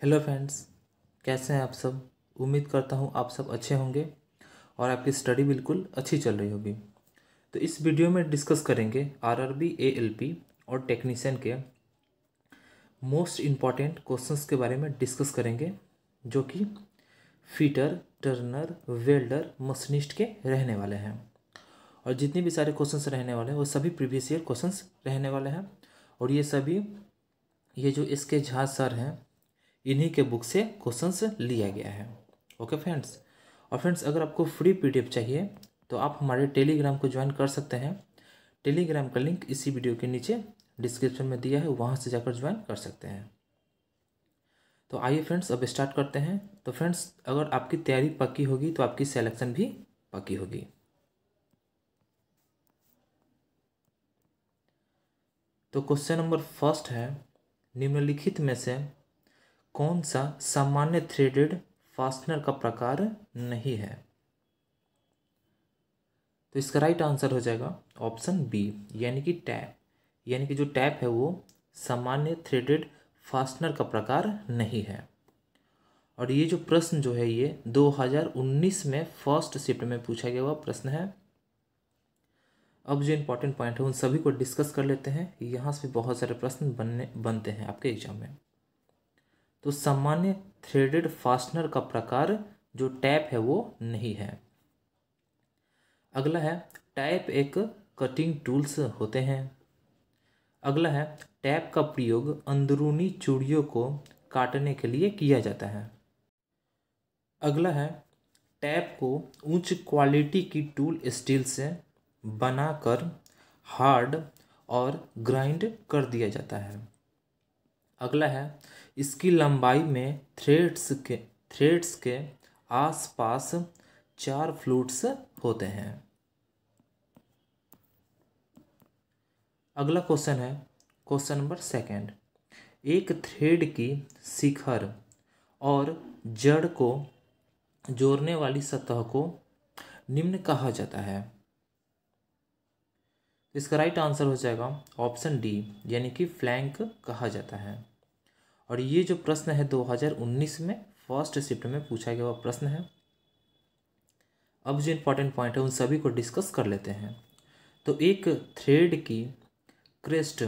Hello friends, कैसे हैं आप सब। उम्मीद करता हूँ आप सब अच्छे होंगे और आपकी स्टडी बिल्कुल अच्छी चल रही होगी। तो इस वीडियो में डिस्कस करेंगे आरआरबी एएलपी और टेक्नीशियन के मोस्ट इम्पॉर्टेंट क्वेश्चंस के बारे में डिस्कस करेंगे, जो कि फिटर, टर्नर, वेल्डर, मशीनिस्ट के रहने वाले हैं। और जितने भी सारे क्वेश्चंस रहने वाले हैं वो सभी प्रीवियस ईयर क्वेश्चंस रहने वाले हैं। और ये जो इसके झा सर हैं, इन्हीं के बुक से क्वेश्चंस लिया गया है। Okay friends. और फ्रेंड्स, अगर आपको फ्री पीडीएफ चाहिए तो आप हमारे टेलीग्राम को ज्वाइन कर सकते हैं। टेलीग्राम का लिंक इसी वीडियो के नीचे डिस्क्रिप्शन में दिया है, वहाँ से जाकर ज्वाइन कर सकते हैं। तो आइए फ्रेंड्स, अब स्टार्ट करते हैं। तो फ्रेंड्स, अगर आपकी तैयारी पक्की होगी तो आपकी सिलेक्शन भी पक्की होगी। तो क्वेश्चन नंबर फर्स्ट है, निम्नलिखित में से कौन सा सामान्य थ्रेडेड फास्टनर का प्रकार नहीं है। तो इसका राइट आंसर हो जाएगा ऑप्शन बी, यानी कि टैप। यानी कि जो टैप है वो सामान्य थ्रेडेड फास्टनर का प्रकार नहीं है। और ये जो प्रश्न जो है ये 2019 में फर्स्ट शिफ्ट में पूछा गया हुआ प्रश्न है। अब जो इम्पोर्टेंट पॉइंट है उन सभी को डिस्कस कर लेते हैं। यहाँ से भी बहुत सारे प्रश्न बनते हैं आपके एग्जाम में। तो सामान्य थ्रेडेड फास्टनर का प्रकार जो टैप है वो नहीं है। अगला है, टैप एक कटिंग टूल्स होते हैं। अगला है, टैप का प्रयोग अंदरूनी चूड़ियों को काटने के लिए किया जाता है। अगला है, टैप को उच्च क्वालिटी की टूल स्टील से बनाकर हार्ड और ग्राइंड कर दिया जाता है। अगला है, इसकी लंबाई में थ्रेड्स के आसपास 4 फ्लूट्स होते हैं। अगला क्वेश्चन है क्वेश्चन नंबर सेकंड, एक थ्रेड की शिखर और जड़ को जोड़ने वाली सतह को निम्न कहा जाता है। इसका राइट आंसर हो जाएगा ऑप्शन डी, यानी कि फ्लैंक कहा जाता है। और ये जो प्रश्न है 2019 में फर्स्ट शिफ्ट में पूछा गया हुआ प्रश्न है। अब जो इम्पोर्टेंट पॉइंट है उन सभी को डिस्कस कर लेते हैं। तो एक थ्रेड की क्रेस्ट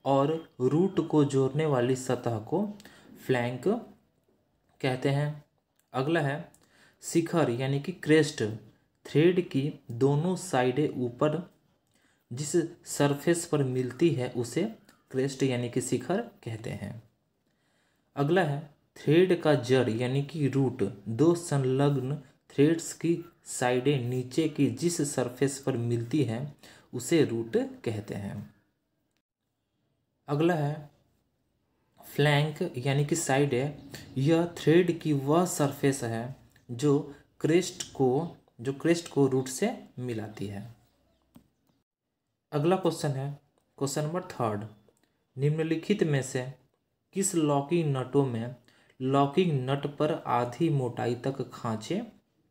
और रूट को जोड़ने वाली सतह को फ्लैंक कहते हैं। अगला है, शिखर यानी कि क्रेस्ट थ्रेड की दोनों साइडें ऊपर जिस सरफेस पर मिलती है उसे क्रेस्ट यानी कि शिखर कहते हैं। अगला है, थ्रेड का जड़ यानी कि रूट दो संलग्न थ्रेड्स की साइडें नीचे की जिस सरफेस पर मिलती है उसे रूट कहते हैं। अगला है, फ्लैंक यानी कि साइड है, यह थ्रेड की वह सरफेस है जो क्रेस्ट को रूट से मिलाती है। अगला क्वेश्चन है क्वेश्चन नंबर थर्ड, निम्नलिखित में से किस लॉकिंग नटों में लॉकिंग नट पर आधी मोटाई तक खांचे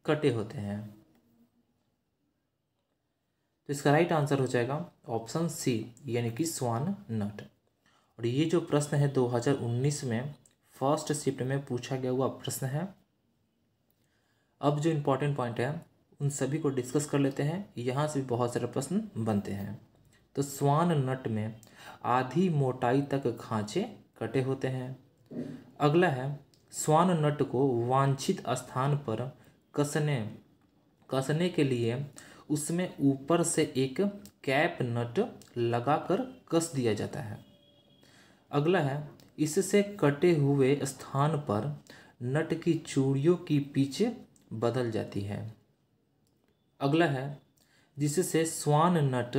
कटे होते हैं। तो इसका राइट आंसर हो जाएगा ऑप्शन सी, यानी कि स्वान नट। और ये जो प्रश्न है 2019 में फर्स्ट शिफ्ट में पूछा गया हुआ प्रश्न है। अब जो इम्पोर्टेंट पॉइंट है उन सभी को डिस्कस कर लेते हैं। यहाँ से भी बहुत सारे प्रश्न बनते हैं। तो स्वान नट में आधी मोटाई तक खांचे कटे होते हैं। अगला है, स्वान नट को वांछित स्थान पर कसने के लिए उसमें ऊपर से एक कैप नट लगाकर कस दिया जाता है। अगला है, इससे कटे हुए स्थान पर नट की चूड़ियों की पिच बदल जाती है। अगला है, जिससे स्वान नट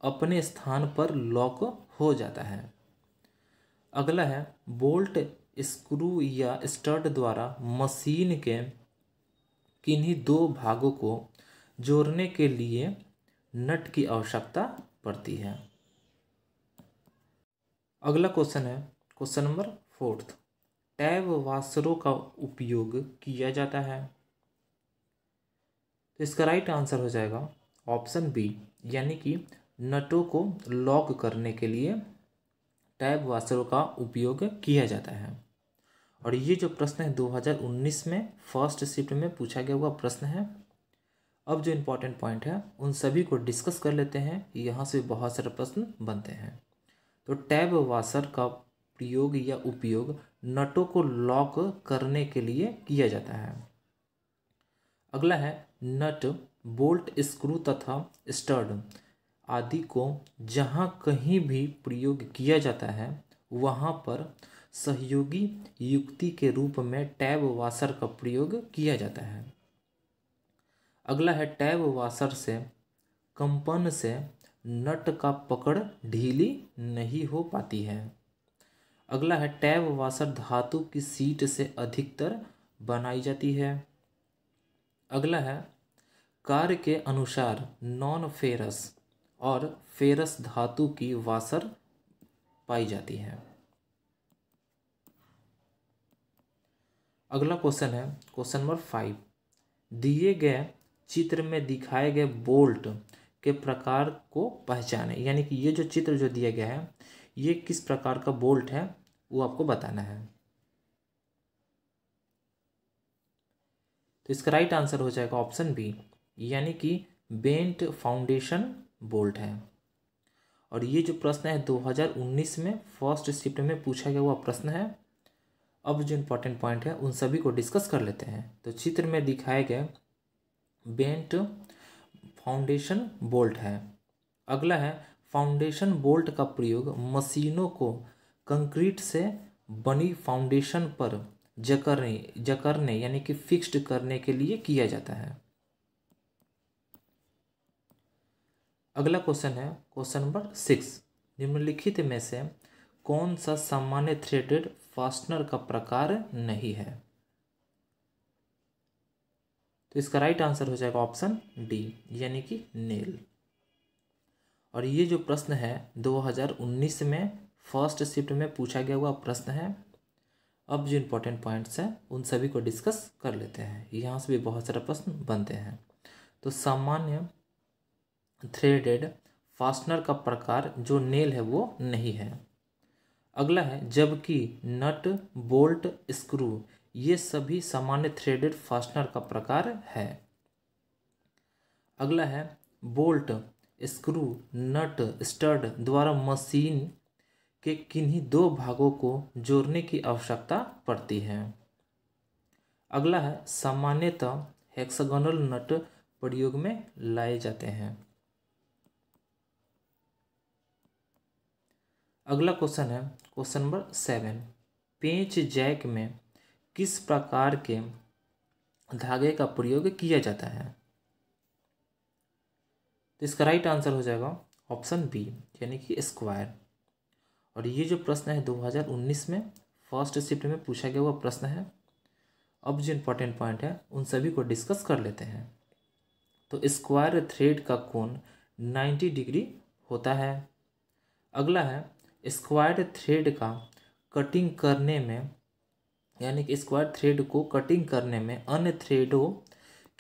अपने स्थान पर लॉक हो जाता है। अगला है, बोल्ट, स्क्रू या स्टड द्वारा मशीन के किन्हीं दो भागों को जोड़ने के लिए नट की आवश्यकता पड़ती है। अगला क्वेश्चन है क्वेश्चन नंबर फोर्थ, टैब वाशरों का उपयोग किया जाता है। तो इसका राइट आंसर हो जाएगा ऑप्शन बी, यानी कि नटों को लॉक करने के लिए टैब वाशरों का उपयोग किया जाता है। और ये जो प्रश्न है 2019 में फर्स्ट शिफ्ट में पूछा गया हुआ प्रश्न है। अब जो इम्पोर्टेंट पॉइंट है उन सभी को डिस्कस कर लेते हैं, यहाँ से बहुत सारे प्रश्न बनते हैं। तो टैब वाशर का प्रयोग या उपयोग नटों को लॉक करने के लिए किया जाता है। अगला है नट, बोल्ट, स्क्रू तथा स्टड आदि को जहाँ कहीं भी प्रयोग किया जाता है वहाँ पर सहयोगी युक्ति के रूप में टैब वाशर का प्रयोग किया जाता है। अगला है टैब वाशर से कंपन से नट का पकड़ ढीली नहीं हो पाती है। अगला है टैब वाशर धातु की सीट से अधिकतर बनाई जाती है। अगला है कार्य के अनुसार नॉन फेरस और फेरस धातु की वाशर पाई जाती है। अगला क्वेश्चन है क्वेश्चन नंबर 5, दिए गए चित्र में दिखाए गए बोल्ट के प्रकार को पहचाने। यानी कि ये जो चित्र जो दिया गया है ये किस प्रकार का बोल्ट है वो आपको बताना है। तो इसका राइट आंसर हो जाएगा ऑप्शन बी, यानी कि बेंट फाउंडेशन बोल्ट है। और ये जो प्रश्न है 2019 में फर्स्ट शिफ्ट में पूछा गया हुआ प्रश्न है। अब जो इम्पोर्टेंट पॉइंट है उन सभी को डिस्कस कर लेते हैं। तो चित्र में दिखाए गए बेंट फाउंडेशन बोल्ट है। अगला है फाउंडेशन बोल्ट का प्रयोग मशीनों को कंक्रीट से बनी फाउंडेशन पर जकड़ने यानी कि फिक्स्ड करने के लिए किया जाता है। अगला क्वेश्चन है क्वेश्चन नंबर 6, निम्नलिखित में से कौन सा सामान्य थ्रेडेड फास्टनर का प्रकार नहीं है। तो इसका राइट आंसर हो जाएगा ऑप्शन डी, यानी कि नेल। और ये जो प्रश्न है 2019 में फर्स्ट शिफ्ट में पूछा गया हुआ प्रश्न है। अब जो इम्पोर्टेंट पॉइंट्स हैं उन सभी को डिस्कस कर लेते हैं, यहाँ से भी बहुत सारे प्रश्न बनते हैं। तो सामान्य थ्रेडेड फास्टनर का प्रकार जो नेल है वो नहीं है। अगला है जबकि नट, बोल्ट, स्क्रू ये सभी सामान्य थ्रेडेड फास्टनर का प्रकार है। अगला है बोल्ट, स्क्रू, नट, स्टड द्वारा मशीन के किन्हीं दो भागों को जोड़ने की आवश्यकता पड़ती है। अगला है सामान्यतः हेक्सागोनल नट प्रयोग में लाए जाते हैं। अगला क्वेश्चन है क्वेश्चन नंबर 7, पेंच जैक में किस प्रकार के धागे का प्रयोग किया जाता है। तो इसका राइट आंसर हो जाएगा ऑप्शन बी, यानी कि स्क्वायर। और ये जो प्रश्न है 2019 में फर्स्ट शिफ्ट में पूछा गया हुआ प्रश्न है। अब जो इम्पोर्टेंट पॉइंट है उन सभी को डिस्कस कर लेते हैं। तो स्क्वायर थ्रेड का कोण 90 डिग्री होता है। अगला है स्क्वायर थ्रेड का कटिंग करने में, यानी कि स्क्वायर थ्रेड को कटिंग करने में अन्य थ्रेडों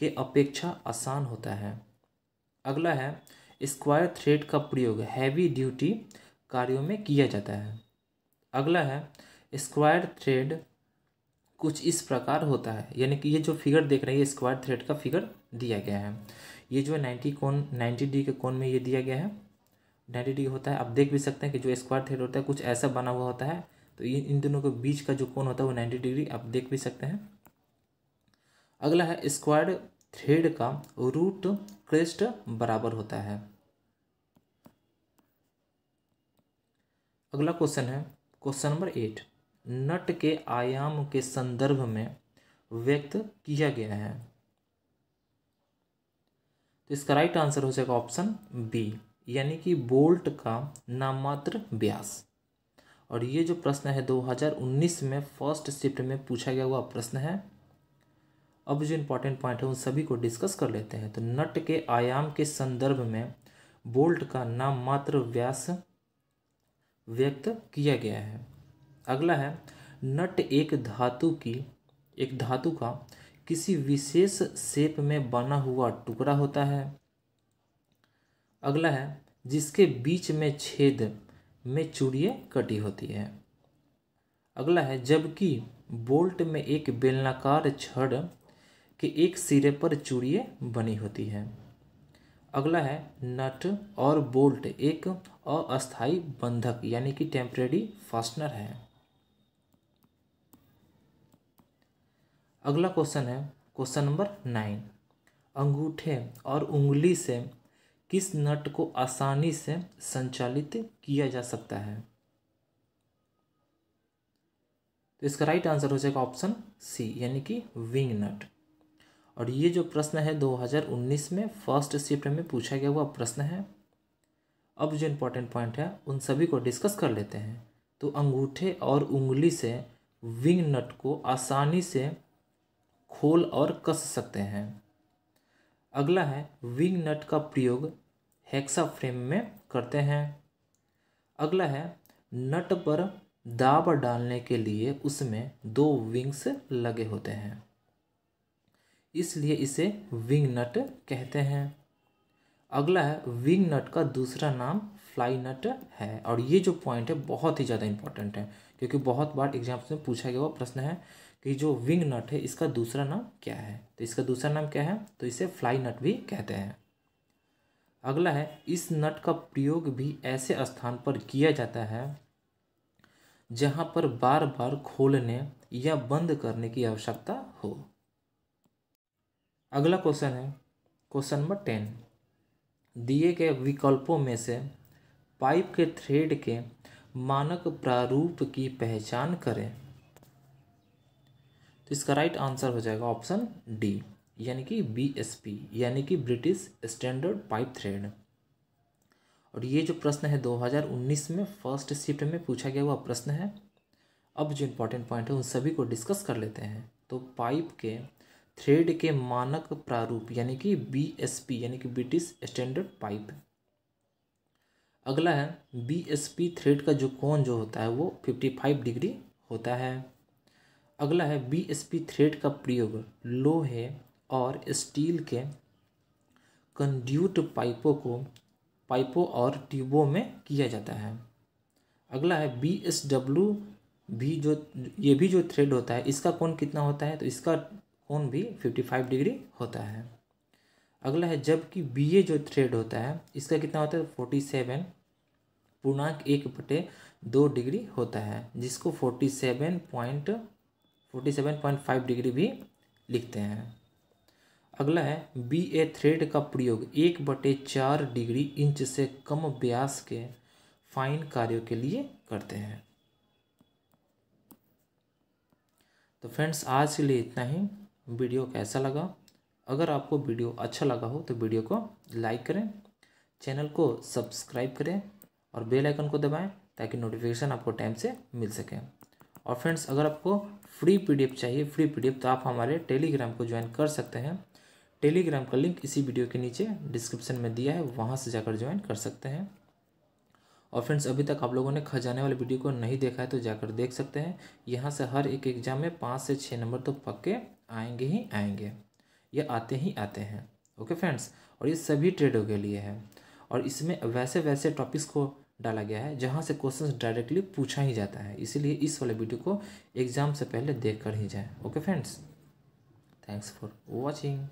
के अपेक्षा आसान होता है। अगला है स्क्वायर थ्रेड का प्रयोग हैवी ड्यूटी कार्यों में किया जाता है। अगला है स्क्वायर थ्रेड कुछ इस प्रकार होता है, यानी कि ये जो फिगर देख रहे हैं ये स्क्वायर थ्रेड का फिगर दिया गया है। ये जो 90 डिग्री के कोण में ये दिया गया है 90 डिग्री होता है। आप देख भी सकते हैं कि जो स्क्वायर थ्रेड होता है कुछ ऐसा बना हुआ होता है। तो इन दोनों के बीच का जो कोण होता है वो 90 डिग्री आप देख भी सकते हैं। अगला है स्क्वायर थ्रेड का रूट क्रेस्ट बराबर होता है। अगला क्वेश्चन है क्वेश्चन नंबर 8, नट के आयाम के संदर्भ में व्यक्त किया गया है। तो इसका राइट आंसर हो जाएगा ऑप्शन बी, यानी कि बोल्ट का नाममात्र व्यास। और ये जो प्रश्न है 2019 में फर्स्ट शिफ्ट में पूछा गया हुआ प्रश्न है। अब जो इम्पोर्टेंट पॉइंट है उन सभी को डिस्कस कर लेते हैं। तो नट के आयाम के संदर्भ में बोल्ट का नाममात्र व्यास व्यक्त किया गया है। अगला है नट एक धातु का किसी विशेष शेप में बना हुआ टुकड़ा होता है। अगला है जिसके बीच में छेद में चूड़ियाँ कटी होती है। अगला है जबकि बोल्ट में एक बेलनाकार छड़ के एक सिरे पर चूड़ियाँ बनी होती हैं। अगला है नट और बोल्ट एक अस्थायी बंधक यानी कि टेम्परेरी फास्टनर है। अगला क्वेश्चन है क्वेश्चन नंबर 9। अंगूठे और उंगली से किस नट को आसानी से संचालित किया जा सकता है? तो इसका राइट आंसर हो जाएगा ऑप्शन सी यानी कि विंग नट। और ये जो प्रश्न है 2019 में फर्स्ट शिफ्ट में पूछा गया हुआ प्रश्न है। अब जो इम्पोर्टेंट पॉइंट है उन सभी को डिस्कस कर लेते हैं। तो अंगूठे और उंगली से विंग नट को आसानी से खोल और कस सकते हैं। अगला है विंग नट का प्रयोग हेक्सा फ्रेम में करते हैं। अगला है नट पर दाब डालने के लिए उसमें 2 विंग्स लगे होते हैं, इसलिए इसे विंग नट कहते हैं। अगला है विंग नट का दूसरा नाम फ्लाई नट है। और ये जो पॉइंट है बहुत ही ज़्यादा इंपॉर्टेंट है, क्योंकि बहुत बार एग्जाम्स में पूछा गया हुआ प्रश्न है कि जो विंग नट है इसका दूसरा नाम क्या है। तो इसका दूसरा नाम क्या है? तो इसे फ्लाई नट भी कहते हैं। अगला है इस नट का प्रयोग भी ऐसे स्थान पर किया जाता है जहां पर बार बार खोलने या बंद करने की आवश्यकता हो। अगला क्वेश्चन है क्वेश्चन नंबर 10। दिए गए विकल्पों में से पाइप के थ्रेड के मानक प्रारूप की पहचान करें। तो इसका राइट आंसर हो जाएगा ऑप्शन डी यानी कि BSP यानी कि ब्रिटिश स्टैंडर्ड पाइप थ्रेड। और ये जो प्रश्न है 2019 में फर्स्ट शिफ्ट में पूछा गया हुआ प्रश्न है। अब जो इम्पोर्टेंट पॉइंट है उन सभी को डिस्कस कर लेते हैं। तो पाइप के थ्रेड के मानक प्रारूप यानी कि BSP यानी कि ब्रिटिश स्टैंडर्ड पाइप। अगला है BSP थ्रेड का जो कोण जो होता है वो 55 डिग्री होता है। अगला है BSP थ्रेड का प्रयोग लोहे और स्टील के कंड्यूट पाइपों और ट्यूबों में किया जाता है। अगला है BSW भी जो थ्रेड होता है इसका कोण कितना होता है? तो इसका कोण भी 55 डिग्री होता है। अगला है जबकि BA जो थ्रेड होता है इसका कितना होता है? 47.1/2 डिग्री होता है, जिसको 47.5 डिग्री भी लिखते हैं। अगला है BA थ्रेड का प्रयोग 1/4 डिग्री इंच से कम व्यास के फाइन कार्यों के लिए करते हैं। तो फ्रेंड्स आज के लिए इतना ही। वीडियो कैसा लगा? अगर आपको वीडियो अच्छा लगा हो तो वीडियो को लाइक करें, चैनल को सब्सक्राइब करें और बेल आइकन को दबाएं ताकि नोटिफिकेशन आपको टाइम से मिल सके। और फ्रेंड्स अगर आपको फ्री PDF चाहिए, फ्री PDF, तो आप हमारे टेलीग्राम को ज्वाइन कर सकते हैं। टेलीग्राम का लिंक इसी वीडियो के नीचे डिस्क्रिप्शन में दिया है, वहाँ से जाकर ज्वाइन कर सकते हैं। और फ्रेंड्स अभी तक आप लोगों ने खजाने वाले वीडियो को नहीं देखा है तो जाकर देख सकते हैं। यहाँ से हर एक एग्जाम में 5 से 6 नंबर तो पक्के आएंगे ही आएंगे, ये आते ही आते हैं। ओके फ्रेंड्स, और ये सभी ट्रेडों के लिए है। और इसमें वैसे वैसे टॉपिक्स को डाला गया है जहाँ से क्वेश्चंस डायरेक्टली पूछा ही जाता है, इसीलिए इस वाले वीडियो को एग्जाम से पहले देख कर ही जाए। Okay friends, thanks for watching.